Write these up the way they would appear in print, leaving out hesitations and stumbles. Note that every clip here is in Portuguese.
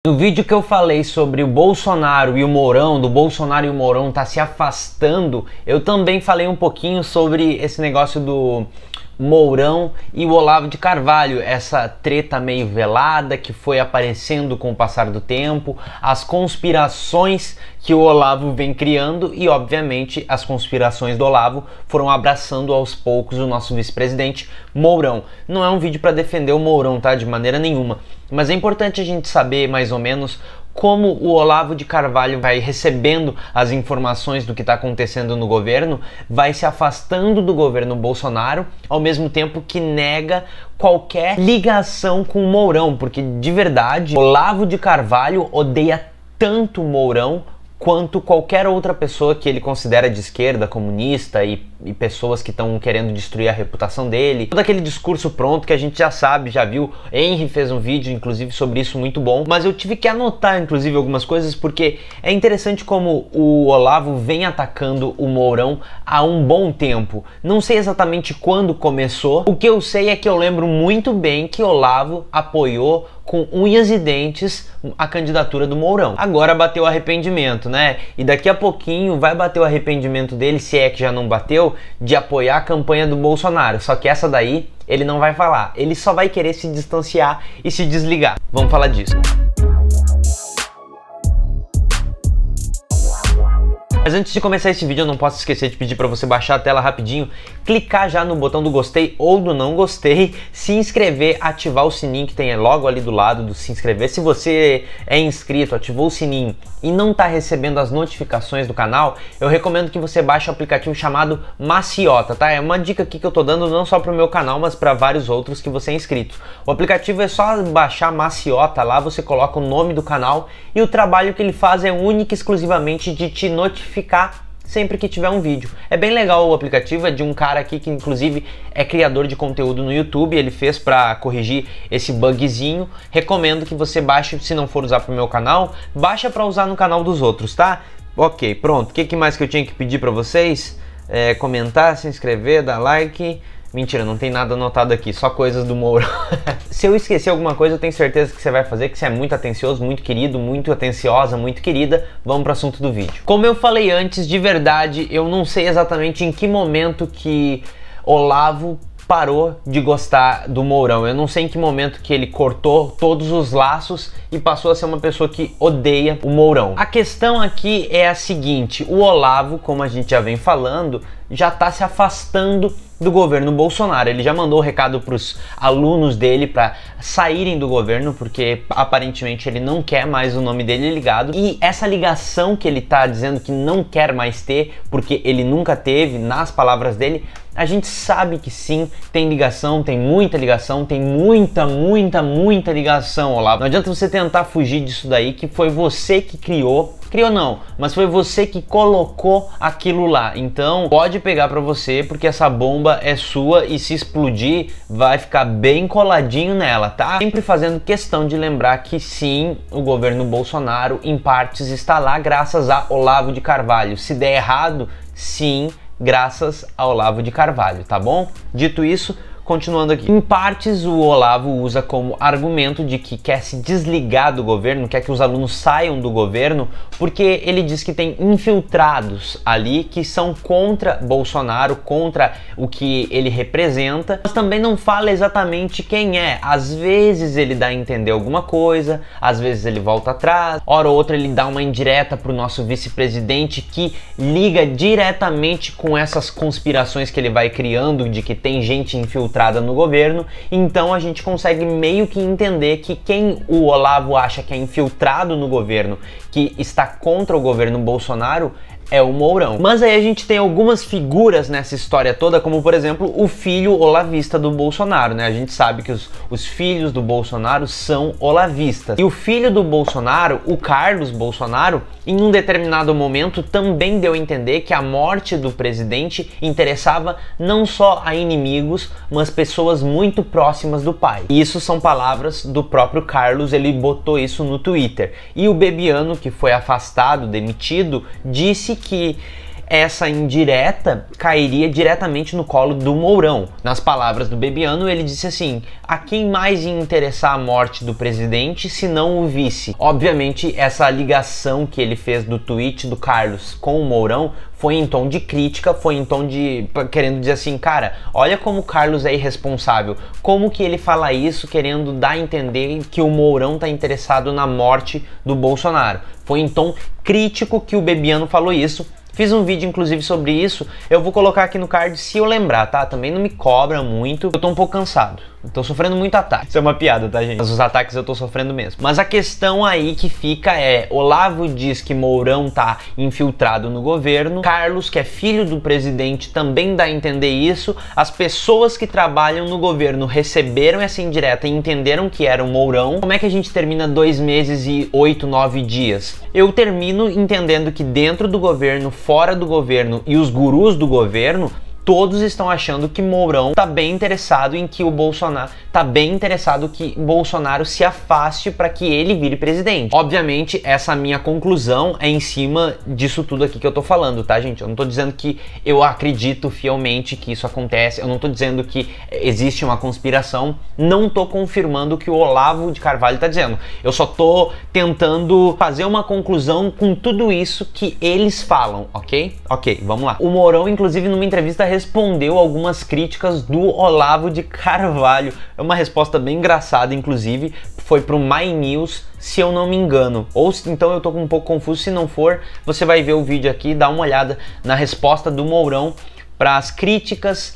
No vídeo que eu falei sobre o Bolsonaro e o Mourão, do Bolsonaro e o Mourão tá se afastando, eu também falei um pouquinho sobre esse negócio do Mourão e o Olavo de Carvalho, essa treta meio velada que foi aparecendo com o passar do tempo, as conspirações que o Olavo vem criando e, obviamente, as conspirações do Olavo foram abraçando aos poucos o nosso vice-presidente Mourão. Não é um vídeo para defender o Mourão, tá? De maneira nenhuma. Mas é importante a gente saber mais ou menos como o Olavo de Carvalho vai recebendo as informações do que está acontecendo no governo, vai se afastando do governo Bolsonaro, ao mesmo tempo que nega qualquer ligação com o Mourão, porque de verdade, Olavo de Carvalho odeia tanto o Mourão quanto qualquer outra pessoa que ele considera de esquerda, comunista e pessoas que estão querendo destruir a reputação dele. Todo aquele discurso pronto que a gente já sabe, já viu. Henry fez um vídeo, inclusive, sobre isso muito bom. Mas eu tive que anotar, inclusive, algumas coisas, porque é interessante como o Olavo vem atacando o Mourão há um bom tempo. Não sei exatamente quando começou. O que eu sei é que eu lembro muito bem que Olavo apoiou com unhas e dentes a candidatura do Mourão. Agora bateu o arrependimento, né? E daqui a pouquinho vai bater o arrependimento dele, se é que já não bateu, de apoiar a campanha do Bolsonaro. Só que essa daí ele não vai falar. Ele só vai querer se distanciar e se desligar. Vamos falar disso. Mas antes de começar esse vídeo, eu não posso esquecer de pedir para você baixar a tela rapidinho, clicar já no botão do gostei ou do não gostei, se inscrever, ativar o sininho que tem logo ali do lado do se inscrever. Se você é inscrito, ativou o sininho e não está recebendo as notificações do canal, eu recomendo que você baixe o aplicativo chamado Maciota, tá? É uma dica aqui que eu tô dando não só para o meu canal, mas para vários outros que você é inscrito. O aplicativo é só baixar Maciota, lá você coloca o nome do canal e o trabalho que ele faz é único e exclusivamente de te notificar sempre que tiver um vídeo. É bem legal o aplicativo, é de um cara aqui que inclusive é criador de conteúdo no YouTube, ele fez para corrigir esse bugzinho. Recomendo que você baixe, se não for usar pro meu canal, baixa para usar no canal dos outros, tá? Ok, pronto. O que mais que eu tinha que pedir para vocês? Comentar, se inscrever, dar like. Mentira, não tem nada anotado aqui, só coisas do Mourão. Se eu esquecer alguma coisa, eu tenho certeza que você vai fazer, que você é muito atencioso, muito querido, muito atenciosa, muito querida. Vamos para o assunto do vídeo. Como eu falei antes, de verdade, eu não sei exatamente em que momento que Olavo parou de gostar do Mourão. Eu não sei em que momento que ele cortou todos os laços e passou a ser uma pessoa que odeia o Mourão. A questão aqui é a seguinte: o Olavo, como a gente já vem falando, já está se afastando do governo Bolsonaro. Ele já mandou recado para os alunos dele para saírem do governo, porque aparentemente ele não quer mais o nome dele ligado. E essa ligação que ele tá dizendo que não quer mais ter, porque ele nunca teve, nas palavras dele, a gente sabe que sim, tem ligação, tem muita ligação, tem muita ligação, Olavo. Não adianta você tentar fugir disso daí, que foi você que criou não, mas foi você que colocou aquilo lá. Então pode pegar pra você, porque essa bomba é sua e se explodir vai ficar bem coladinho nela, tá? Sempre fazendo questão de lembrar que sim, o governo Bolsonaro em partes está lá graças a Olavo de Carvalho. Se der errado, sim, graças a Olavo de Carvalho, tá bom? Dito isso, continuando aqui. Em partes, o Olavo usa como argumento de que quer se desligar do governo, quer que os alunos saiam do governo, porque ele diz que tem infiltrados ali que são contra Bolsonaro, contra o que ele representa, mas também não fala exatamente quem é. Às vezes ele dá a entender alguma coisa, às vezes ele volta atrás, hora ou outra ele dá uma indireta pro nosso vice-presidente que liga diretamente com essas conspirações que ele vai criando de que tem gente infiltrada no governo. Então a gente consegue meio que entender que quem o Olavo acha que é infiltrado no governo, que está contra o governo Bolsonaro, é o Mourão. Mas aí a gente tem algumas figuras nessa história toda, como por exemplo o filho olavista do Bolsonaro, né? A gente sabe que os filhos do Bolsonaro são olavistas. E o filho do Bolsonaro, o Carlos Bolsonaro, em um determinado momento também deu a entender que a morte do presidente interessava não só a inimigos, mas pessoas muito próximas do pai. E isso são palavras do próprio Carlos, ele botou isso no Twitter. E o Bebiano, que foi afastado, demitido, disse que essa indireta cairia diretamente no colo do Mourão. Nas palavras do Bebiano, ele disse assim: a quem mais ia interessar a morte do presidente se não o vice? Obviamente, essa ligação que ele fez do tweet do Carlos com o Mourão foi em tom de crítica, foi em tom de querendo dizer assim, cara, olha como o Carlos é irresponsável, como que ele fala isso querendo dar a entender que o Mourão tá interessado na morte do Bolsonaro. Foi em tom crítico que o Bebiano falou isso. Fiz um vídeo inclusive sobre isso, eu vou colocar aqui no card se eu lembrar, tá? Também não me cobra muito, eu tô um pouco cansado. Eu tô sofrendo muito ataque. Isso é uma piada, tá, gente? Mas os ataques eu tô sofrendo mesmo. Mas a questão aí que fica é, Olavo diz que Mourão tá infiltrado no governo, Carlos, que é filho do presidente, também dá a entender isso, as pessoas que trabalham no governo receberam essa indireta e entenderam que era o Mourão. Como é que a gente termina 2 meses e 8, 9 dias? Eu termino entendendo que dentro do governo, fora do governo e os gurus do governo, todos estão achando que Mourão tá bem interessado em que o Bolsonaro, tá bem interessado que Bolsonaro se afaste para que ele vire presidente. Obviamente, essa minha conclusão é em cima disso tudo aqui que eu tô falando, tá, gente? Eu não tô dizendo que eu acredito fielmente que isso acontece, eu não tô dizendo que existe uma conspiração, não tô confirmando o que o Olavo de Carvalho tá dizendo. Eu só tô tentando fazer uma conclusão com tudo isso que eles falam, ok? Ok, vamos lá. O Mourão, inclusive, numa entrevista respondeu algumas críticas do Olavo de Carvalho. É uma resposta bem engraçada, inclusive, foi pro My News, se eu não me engano. Ou então eu tô um pouco confuso, se não for, você vai ver o vídeo aqui, dá uma olhada na resposta do Mourão para as críticas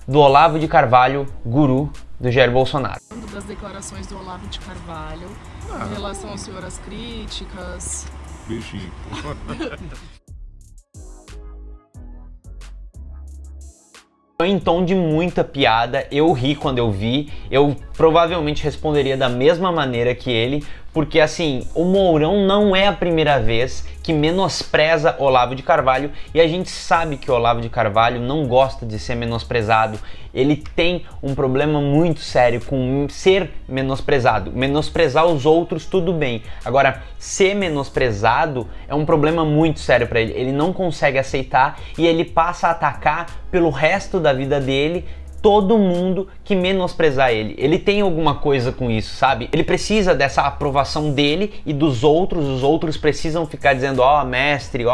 do Olavo de Carvalho, guru do Jair Bolsonaro. Das declarações do Olavo de Carvalho em relação ao senhor, as críticas. Beijinho. Em tom de muita piada, eu ri quando eu vi, eu provavelmente responderia da mesma maneira que ele, porque assim, o Mourão não é a primeira vez que menospreza Olavo de Carvalho e a gente sabe que o Olavo de Carvalho não gosta de ser menosprezado, ele tem um problema muito sério com ser menosprezado. Menosprezar os outros, tudo bem, agora ser menosprezado é um problema muito sério para ele, ele não consegue aceitar e ele passa a atacar pelo resto da vida dele todo mundo que menosprezar ele. Ele tem alguma coisa com isso, sabe? Ele precisa dessa aprovação dele e dos outros, os outros precisam ficar dizendo ó mestre,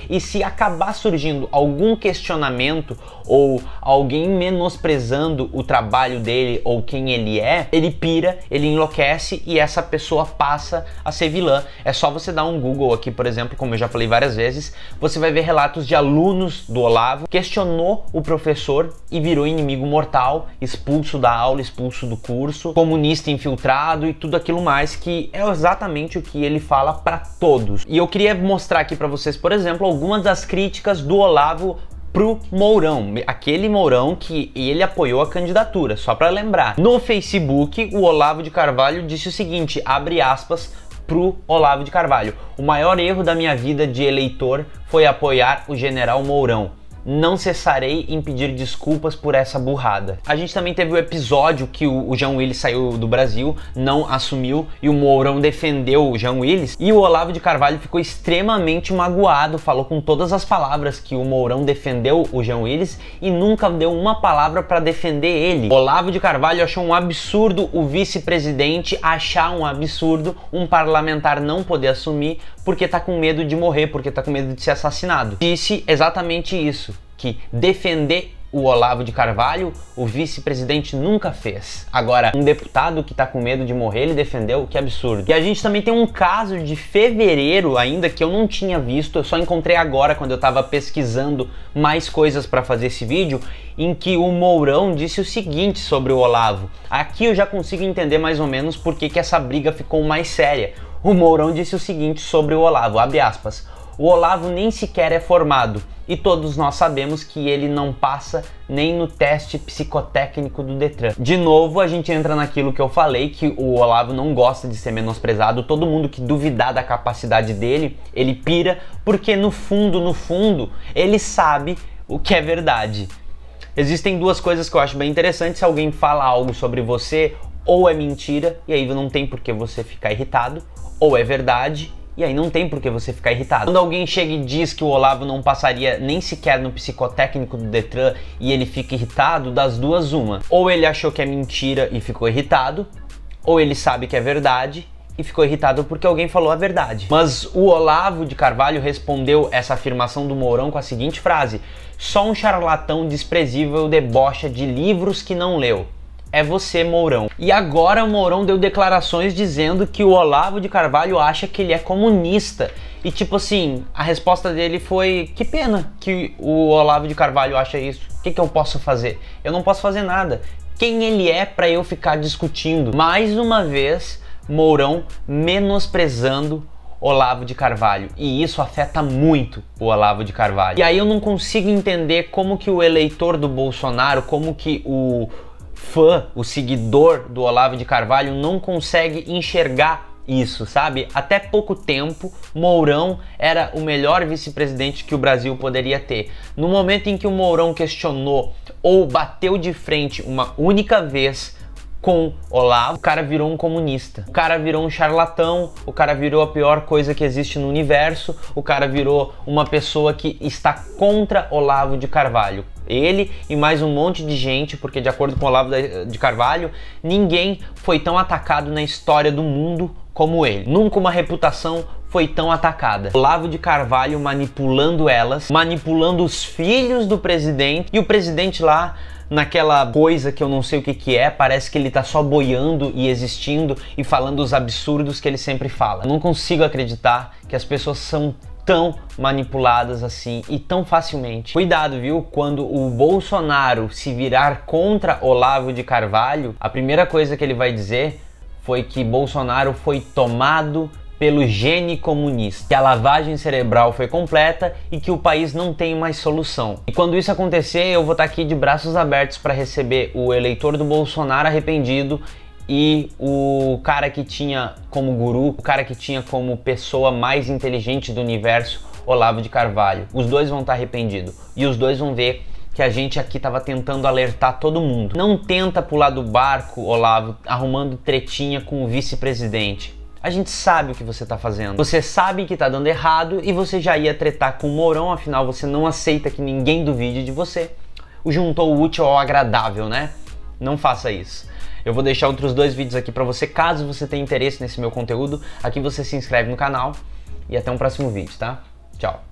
e se acabar surgindo algum questionamento ou alguém menosprezando o trabalho dele ou quem ele é, ele pira, ele enlouquece e essa pessoa passa a ser vilã. É só você dar um Google aqui, por exemplo, como eu já falei várias vezes, você vai ver relatos de alunos do Olavo, questionou o professor e virou inimigo mortal, expulso da aula, expulso do curso, comunista infiltrado e tudo aquilo mais, que é exatamente o que ele fala para todos. E eu queria mostrar aqui para vocês, por exemplo, algumas das críticas do Olavo pro Mourão, aquele Mourão que ele apoiou a candidatura, só para lembrar. No Facebook, o Olavo de Carvalho disse o seguinte, abre aspas, pro Olavo de Carvalho: o maior erro da minha vida de eleitor foi apoiar o general Mourão. Não cessarei em pedir desculpas por essa burrada. A gente também teve o episódio que o Jean Willis saiu do Brasil, não assumiu e o Mourão defendeu o Jean Willis e o Olavo de Carvalho ficou extremamente magoado, falou com todas as palavras que o Mourão defendeu o Jean Willis e nunca deu uma palavra para defender ele. Olavo de Carvalho achou um absurdo o vice-presidente achar um absurdo um parlamentar não poder assumir porque tá com medo de morrer, porque tá com medo de ser assassinado. Disse exatamente isso, que defender o Olavo de Carvalho, o vice-presidente nunca fez. Agora, um deputado que tá com medo de morrer, ele defendeu, que absurdo. E a gente também tem um caso de fevereiro ainda que eu não tinha visto, eu só encontrei agora quando eu tava pesquisando mais coisas para fazer esse vídeo, em que o Mourão disse o seguinte sobre o Olavo. Aqui eu já consigo entender mais ou menos por que essa briga ficou mais séria. O Mourão disse o seguinte sobre o Olavo, abre aspas: o Olavo nem sequer é formado e todos nós sabemos que ele não passa nem no teste psicotécnico do Detran. De novo, a gente entra naquilo que eu falei, que o Olavo não gosta de ser menosprezado, todo mundo que duvidar da capacidade dele, ele pira, porque no fundo, ele sabe o que é verdade. Existem duas coisas que eu acho bem interessantes: se alguém fala algo sobre você, ou é mentira, e aí não tem por que você ficar irritado, ou é verdade, E aí não tem por que você ficar irritado. Quando alguém chega e diz que o Olavo não passaria nem sequer no psicotécnico do Detran e ele fica irritado, das duas uma. Ou ele achou que é mentira e ficou irritado, ou ele sabe que é verdade e ficou irritado porque alguém falou a verdade. Mas o Olavo de Carvalho respondeu essa afirmação do Mourão com a seguinte frase: só um charlatão desprezível debocha de livros que não leu. É você, Mourão. E agora o Mourão deu declarações dizendo que o Olavo de Carvalho acha que ele é comunista. E tipo assim, a resposta dele foi: que pena que o Olavo de Carvalho acha isso. O que eu posso fazer? Eu não posso fazer nada. Quem ele é para eu ficar discutindo? Mais uma vez, Mourão menosprezando Olavo de Carvalho, e isso afeta muito o Olavo de Carvalho. E aí eu não consigo entender como que o eleitor do Bolsonaro, como que o fã, o seguidor do Olavo de Carvalho não consegue enxergar isso, sabe? Até pouco tempo, Mourão era o melhor vice-presidente que o Brasil poderia ter. No momento em que o Mourão questionou ou bateu de frente uma única vez com Olavo, o cara virou um comunista, o cara virou um charlatão, o cara virou a pior coisa que existe no universo, o cara virou uma pessoa que está contra Olavo de Carvalho. Ele e mais um monte de gente, porque de acordo com Olavo de Carvalho, ninguém foi tão atacado na história do mundo como ele. Nunca uma reputação foi tão atacada. Olavo de Carvalho manipulando elas, manipulando os filhos do presidente, e o presidente lá naquela coisa que eu não sei o que é, parece que ele tá só boiando e existindo e falando os absurdos que ele sempre fala. Eu não consigo acreditar que as pessoas são tão manipuladas assim e tão facilmente. Cuidado, viu? Quando o Bolsonaro se virar contra Olavo de Carvalho, a primeira coisa que ele vai dizer foi que Bolsonaro foi tomado pelo gene comunista, que a lavagem cerebral foi completa e que o país não tem mais solução. E quando isso acontecer, eu vou estar aqui de braços abertos para receber o eleitor do Bolsonaro arrependido e o cara que tinha como guru, o cara que tinha como pessoa mais inteligente do universo, Olavo de Carvalho. Os dois vão estar arrependidos e os dois vão ver que a gente aqui estava tentando alertar todo mundo. Não tenta pular do barco, Olavo, arrumando tretinha com o vice-presidente. A gente sabe o que você tá fazendo. Você sabe que tá dando errado e você já ia tretar com o Mourão, afinal você não aceita que ninguém duvide de você. O juntou o útil ao agradável, né? Não faça isso. Eu vou deixar outros 2 vídeos aqui pra você, caso você tenha interesse nesse meu conteúdo. Aqui você se inscreve no canal e até um próximo vídeo, tá? Tchau.